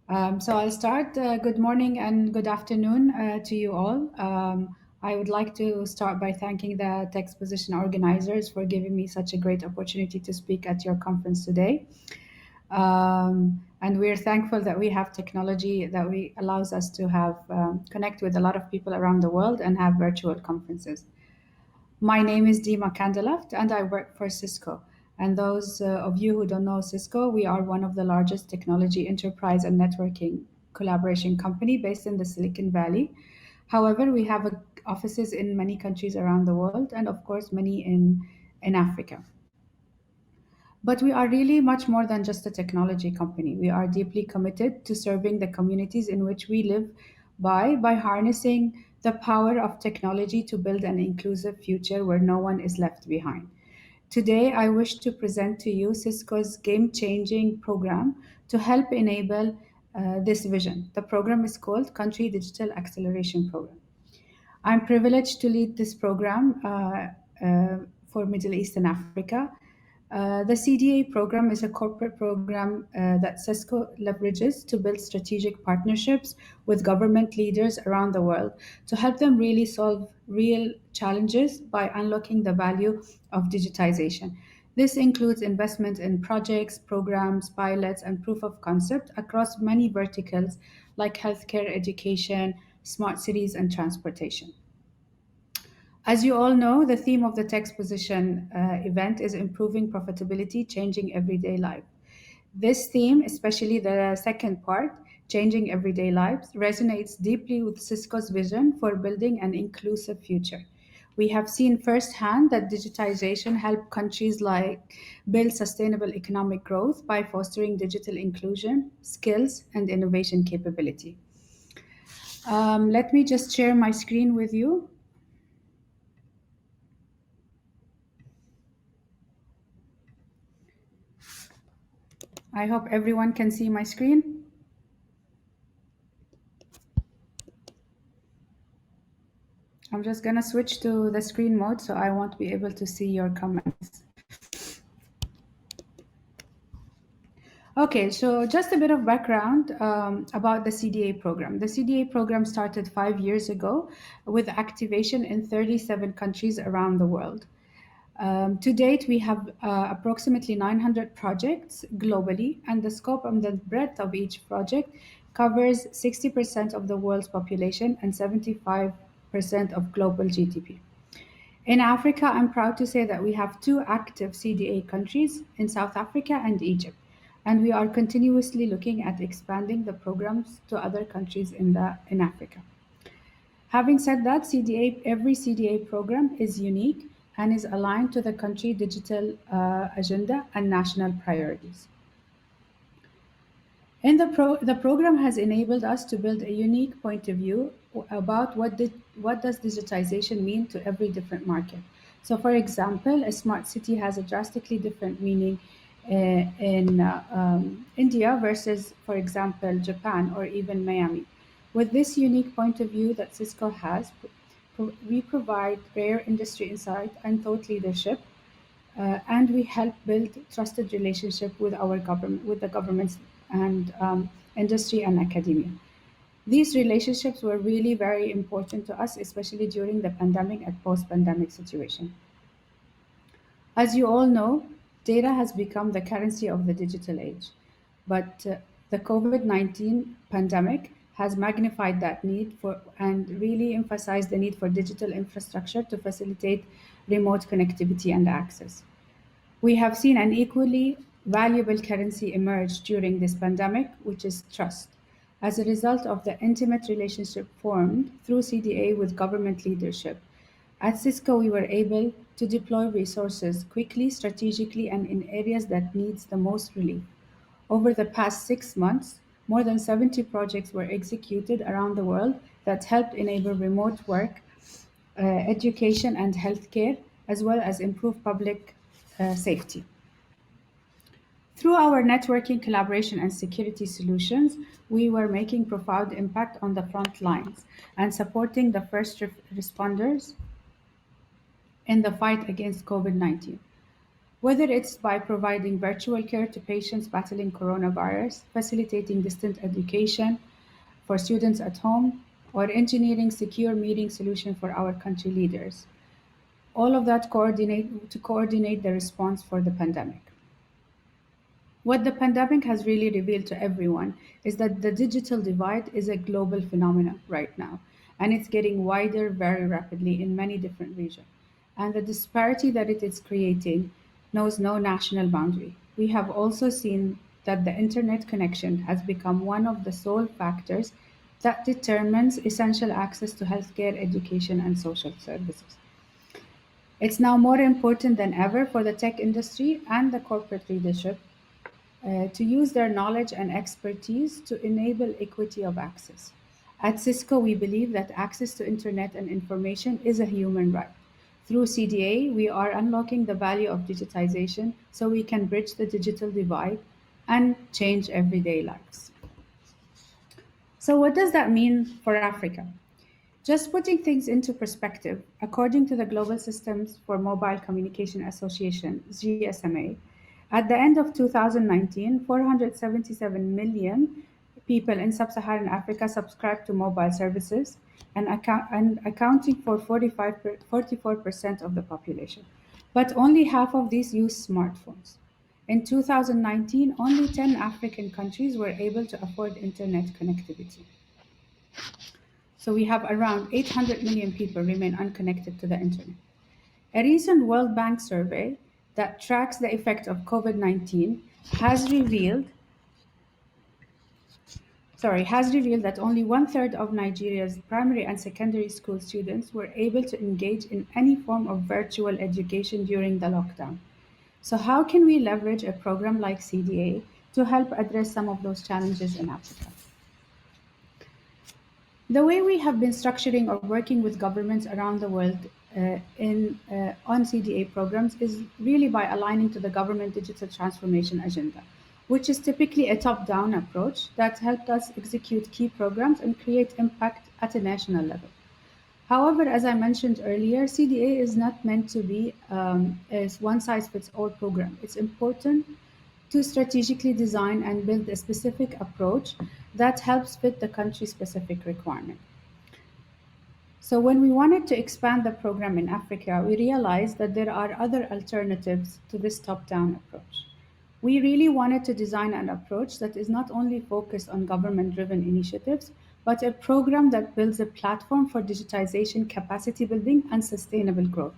So I'll start. Good morning and good afternoon to you all. I would like to start by thanking the Texposition organizers for giving me such a great opportunity to speak at your conference today. And we're thankful that we have technology that we allows us to have connect with a lot of people around the world and have virtual conferences. My name is Dima Kandalaft, and I work for Cisco. And those of you who don't know Cisco, we are one of the largest technology enterprise and networking collaboration company based in the Silicon Valley. However, we have offices in many countries around the world, and of course, many in Africa. But we are really much more than just a technology company. We are deeply committed to serving the communities in which we live by harnessing the power of technology to build an inclusive future where no one is left behind. Today, I wish to present to you Cisco's game changing program to help enable this vision. The program is called Country Digital Acceleration Program. I'm privileged to lead this program for Middle East and Africa. The CDA program is a corporate program that Cisco leverages to build strategic partnerships with government leaders around the world to help them really solve real challenges by unlocking the value of digitization. This includes investment in projects, programs, pilots, and proof of concept across many verticals like healthcare, education, smart cities, and transportation. As you all know, the theme of the Texposition event is improving profitability, changing everyday life. This theme, especially the second part, changing everyday lives, resonates deeply with Cisco's vision for building an inclusive future. We have seen firsthand that digitization helps countries like build sustainable economic growth by fostering digital inclusion, skills, and innovation capability. Let me just share my screen with you. I hope everyone can see my screen. I'm just gonna switch to the screen mode so I won't be able to see your comments. Okay, so just a bit of background about the CDA program. The CDA program started 5 years ago with activation in 37 countries around the world. To date, we have approximately 900 projects globally, and the scope and the breadth of each project covers 60% of the world's population and 75% of global GDP. In Africa, I'm proud to say that we have two active CDA countries in South Africa and Egypt, and we are continuously looking at expanding the programs to other countries in Africa. Having said that, every CDA program is unique and is aligned to the country digital agenda and national priorities. The program has enabled us to build a unique point of view about what does digitization mean to every different market. So, for example, a smart city has a drastically different meaning in India versus, for example, Japan or even Miami. With this unique point of view that Cisco has, we provide rare industry insight and thought leadership, and we help build trusted relationship with our government, with the governments and industry and academia. These relationships were really very important to us, especially during the pandemic and post-pandemic situation. As you all know, data has become the currency of the digital age, but the COVID-19 pandemic has magnified that need for and really emphasized the need for digital infrastructure to facilitate remote connectivity and access. We have seen an equally valuable currency emerge during this pandemic, which is trust. As a result of the intimate relationship formed through CDA with government leadership, at Cisco we were able to deploy resources quickly, strategically, and in areas that needs the most relief. Over the past 6 months, more than 70 projects were executed around the world that helped enable remote work, education, and healthcare, as well as improve public safety. Through our networking, collaboration, and security solutions, we were making profound impact on the front lines and supporting the first responders in the fight against COVID-19. whether it's by providing virtual care to patients battling coronavirus, facilitating distant education for students at home, or engineering secure meeting solutions for our country leaders. All of that coordinate the response for the pandemic. What the pandemic has really revealed to everyone is that the digital divide is a global phenomenon right now, and it's getting wider very rapidly in many different regions. And the disparity that it is creating knows no national boundary. We have also seen that the internet connection has become one of the sole factors that determines essential access to healthcare, education, and social services. It's now more important than ever for the tech industry and the corporate leadership to use their knowledge and expertise to enable equity of access. At Cisco, we believe that access to internet and information is a human right. Through CDA, we are unlocking the value of digitization so we can bridge the digital divide and change everyday lives. So, what does that mean for Africa? Just putting things into perspective, according to the Global Systems for Mobile Communication Association, GSMA, at the end of 2019, 477 million people in sub Saharan Africa subscribed to mobile services and accounting for 44% of the population. But only half of these use smartphones. In 2019, only 10 African countries were able to afford internet connectivity. So we have around 800 million people remain unconnected to the internet. A recent World Bank survey that tracks the effect of COVID-19 has revealed has revealed that only one third of Nigeria's primary and secondary school students were able to engage in any form of virtual education during the lockdown. So how can we leverage a program like CDA to help address some of those challenges in Africa? The way we have been structuring or working with governments around the world on CDA programs is really by aligning to the government digital transformation agenda, which is typically a top-down approach that helped us execute key programs and create impact at a national level. However, as I mentioned earlier, CDA is not meant to be a one-size-fits-all program. It's important to strategically design and build a specific approach that helps fit the country's specific requirement. So, when we wanted to expand the program in Africa, we realized that there are other alternatives to this top down approach. We really wanted to design an approach that is not only focused on government driven initiatives, but a program that builds a platform for digitization, capacity building, and sustainable growth.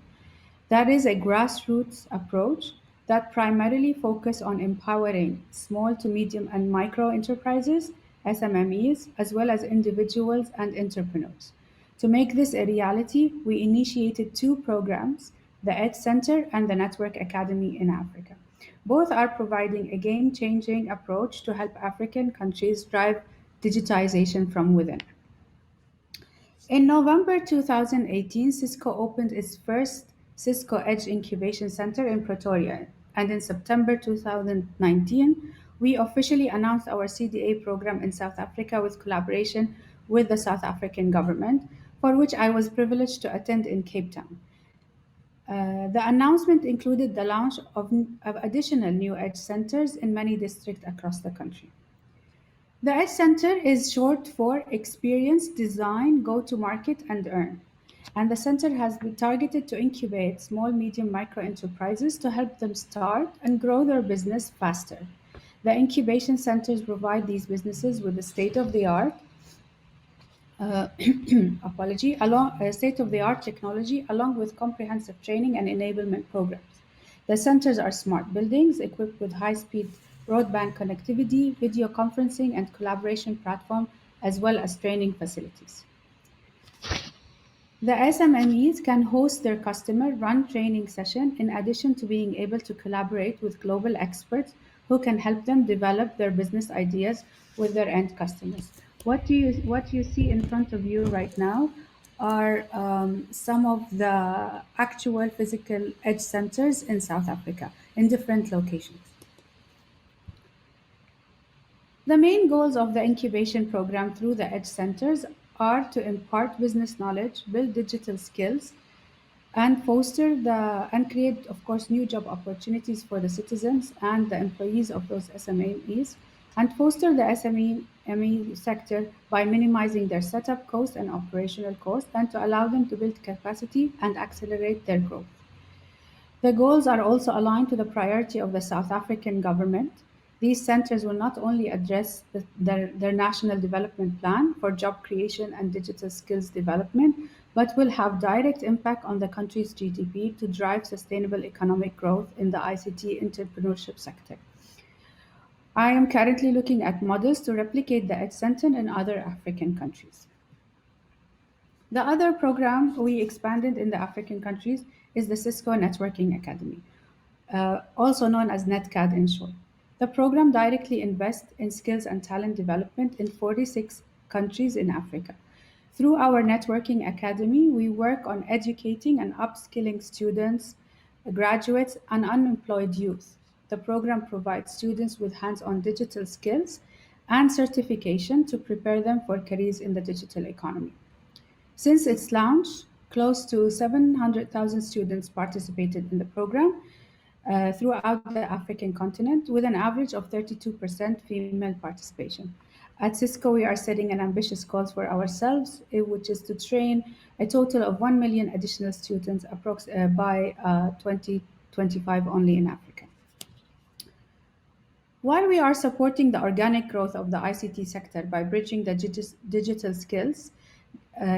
That is a grassroots approach that primarily focuses on empowering small to medium and micro enterprises, SMMEs, as well as individuals and entrepreneurs. To make this a reality, we initiated two programs, the Edge Center and the Network Academy in Africa. Both are providing a game changing approach to help African countries drive digitization from within. In November 2018, Cisco opened its first Cisco Edge Incubation Center in Pretoria, and in September 2019, we officially announced our CDA program in South Africa with collaboration with the South African government, for which I was privileged to attend in Cape Town. The announcement included the launch of additional new Edge centers in many districts across the country. The Edge Center is short for Experience, Design, Go to Market, and Earn. And the center has been targeted to incubate small, medium, micro enterprises to help them start and grow their business faster. The incubation centers provide these businesses with the state of the art state-of-the-art technology along with comprehensive training and enablement programs. The centers are smart buildings equipped with high-speed broadband connectivity, video conferencing, and collaboration platform, as well as training facilities. The SMMEs can host their customer run training session in addition to being able to collaborate with global experts who can help them develop their business ideas with their end customers. What you see in front of you right now are some of the actual physical edge centers in South Africa in different locations. The main goals of the incubation program through the Edge Centers are to impart business knowledge, build digital skills, and create, of course, new job opportunities for the citizens and the employees of those SMEs, and foster the SME sector by minimizing their setup cost and operational cost, and to allow them to build capacity and accelerate their growth. The goals are also aligned to the priority of the South African government. These centers will not only address their national development plan for job creation and digital skills development, but will have direct impact on the country's GDP to drive sustainable economic growth in the ICT entrepreneurship sector. I am currently looking at models to replicate the Ed Center in other African countries. The other program we expanded in the African countries is the Cisco Networking Academy, also known as NetCAD in short. The program directly invests in skills and talent development in 46 countries in Africa. Through our networking academy, we work on educating and upskilling students, graduates, and unemployed youth. The program provides students with hands on digital skills and certification to prepare them for careers in the digital economy. Since its launch, close to 700,000 students participated in the program throughout the African continent, with an average of 32% female participation. At Cisco, we are setting an ambitious goal for ourselves, which is to train a total of 1 million additional students by 2025 only in Africa. While we are supporting the organic growth of the ICT sector by bridging the digital skills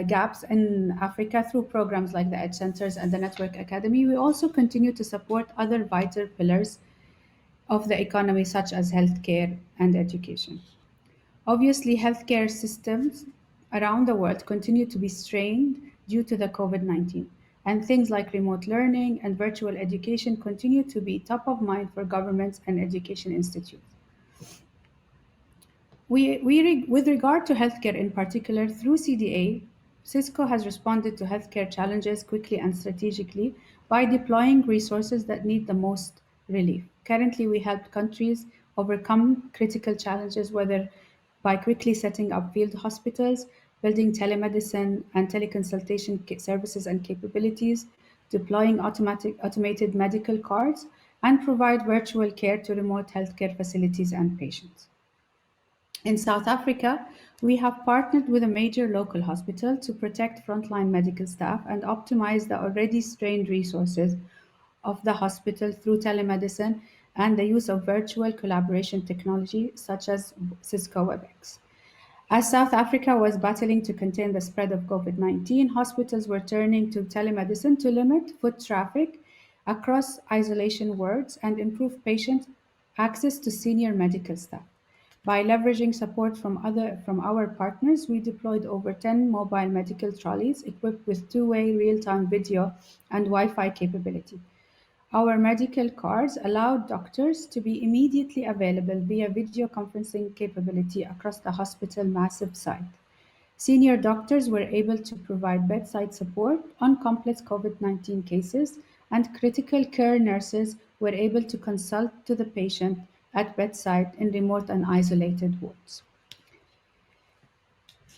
gaps in Africa through programs like the Edge Centers and the Network Academy, we also continue to support other vital pillars of the economy, such as healthcare and education. Obviously, healthcare systems around the world continue to be strained due to the COVID 19, and things like remote learning and virtual education continue to be top of mind for governments and education institutes. With regard to healthcare in particular, through CDA, Cisco has responded to healthcare challenges quickly and strategically by deploying resources that need the most relief. Currently, we help countries overcome critical challenges, whether by quickly setting up field hospitals, building telemedicine and teleconsultation services and capabilities, deploying automated medical cards, and provide virtual care to remote healthcare facilities and patients. In South Africa, we have partnered with a major local hospital to protect frontline medical staff and optimize the already strained resources of the hospital through telemedicine and the use of virtual collaboration technology such as Cisco WebEx. As South Africa was battling to contain the spread of COVID 19, hospitals were turning to telemedicine to limit foot traffic across isolation wards and improve patient access to senior medical staff. By leveraging support from our partners, we deployed over 10 mobile medical trolleys equipped with two-way real-time video and Wi-Fi capability. Our medical cards allowed doctors to be immediately available via video conferencing capability across the hospital massive site. Senior doctors were able to provide bedside support on complex COVID 19 cases, and critical care nurses were able to consult to the patient at bedside in remote and isolated wards.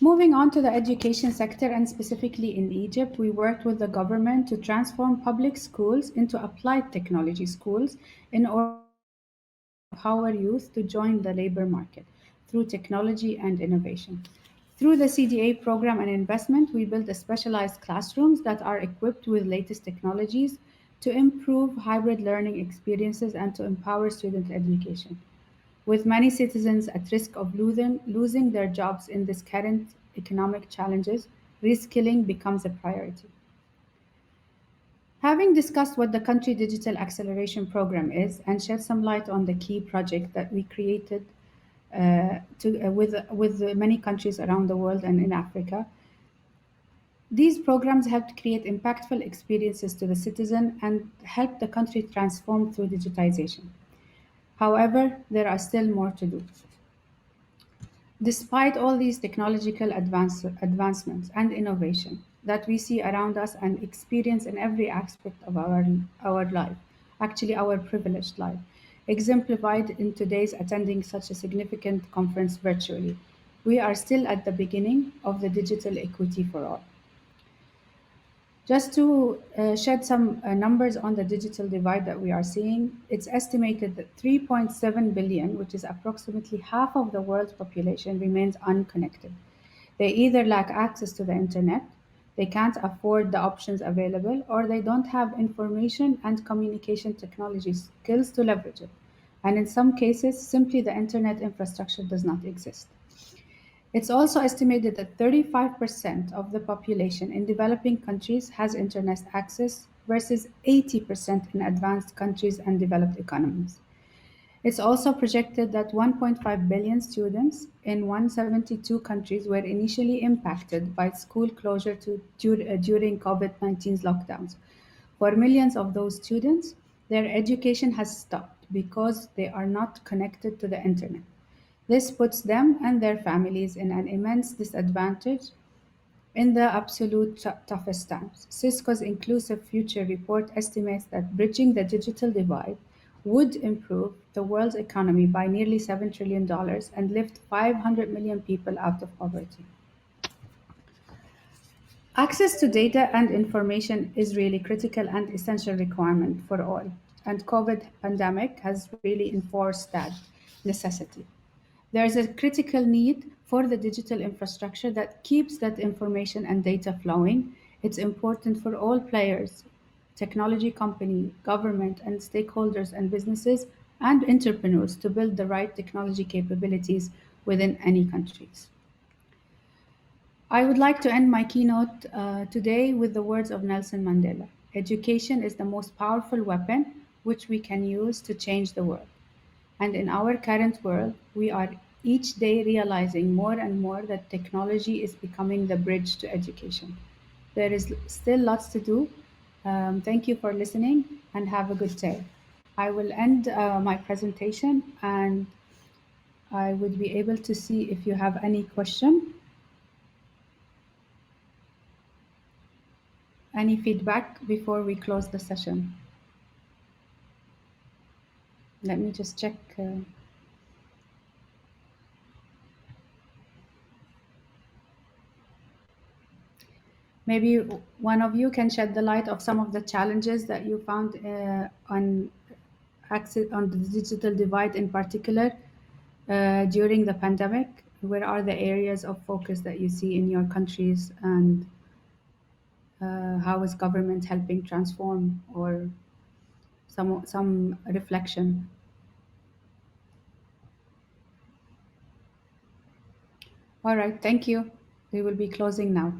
Moving on to the education sector, and specifically in Egypt, we worked with the government to transform public schools into applied technology schools in order to empower youth to join the labor market through technology and innovation. Through the CDA program and investment, we built specialized classrooms that are equipped with latest technologies to improve hybrid learning experiences and to empower student education. With many citizens at risk of losing their jobs in this current economic challenges, reskilling becomes a priority. Having discussed what the Country Digital Acceleration Program is and shed some light on the key project that we created with many countries around the world and in Africa, these programs helped create impactful experiences to the citizen and help the country transform through digitization. However, there are still more to do. Despite all these technological advancements and innovation that we see around us and experience in every aspect of our life, actually our privileged life, exemplified in today's attending such a significant conference virtually, we are still at the beginning of the digital equity for all. Just to shed some numbers on the digital divide that we are seeing, it's estimated that 3.7 billion, which is approximately half of the world's population, remains unconnected. They either lack access to the internet, they can't afford the options available, or they don't have information and communication technology skills to leverage it. And in some cases, simply the internet infrastructure does not exist. It's also estimated that 35% of the population in developing countries has internet access versus 80% in advanced countries and developed economies. It's also projected that 1.5 billion students in 172 countries were initially impacted by school closure during COVID 19's lockdowns. For millions of those students, their education has stopped because they are not connected to the internet. This puts them and their families in an immense disadvantage in the absolute toughest times. Cisco's Inclusive Future report estimates that bridging the digital divide would improve the world's economy by nearly $7 trillion and lift 500 million people out of poverty. Access to data and information is really critical and essential requirement for all, and COVID pandemic has really enforced that necessity. There is a critical need for the digital infrastructure that keeps that information and data flowing. It's important for all players, technology company, government and stakeholders and businesses and entrepreneurs to build the right technology capabilities within any countries. I would like to end my keynote today with the words of Nelson Mandela. Education is the most powerful weapon which we can use to change the world. And in our current world, we are each day realizing more and more that technology is becoming the bridge to education. There is still lots to do. Thank you for listening and have a good day. I will end my presentation and I would be able to see if you have any question, any feedback before we close the session. Let me just check. Maybe one of you can shed the light of some of the challenges that you found on access on the digital divide in particular during the pandemic. Where are the areas of focus that you see in your countries, and how is government helping transform, or some reflection? All right, thank you. We will be closing now.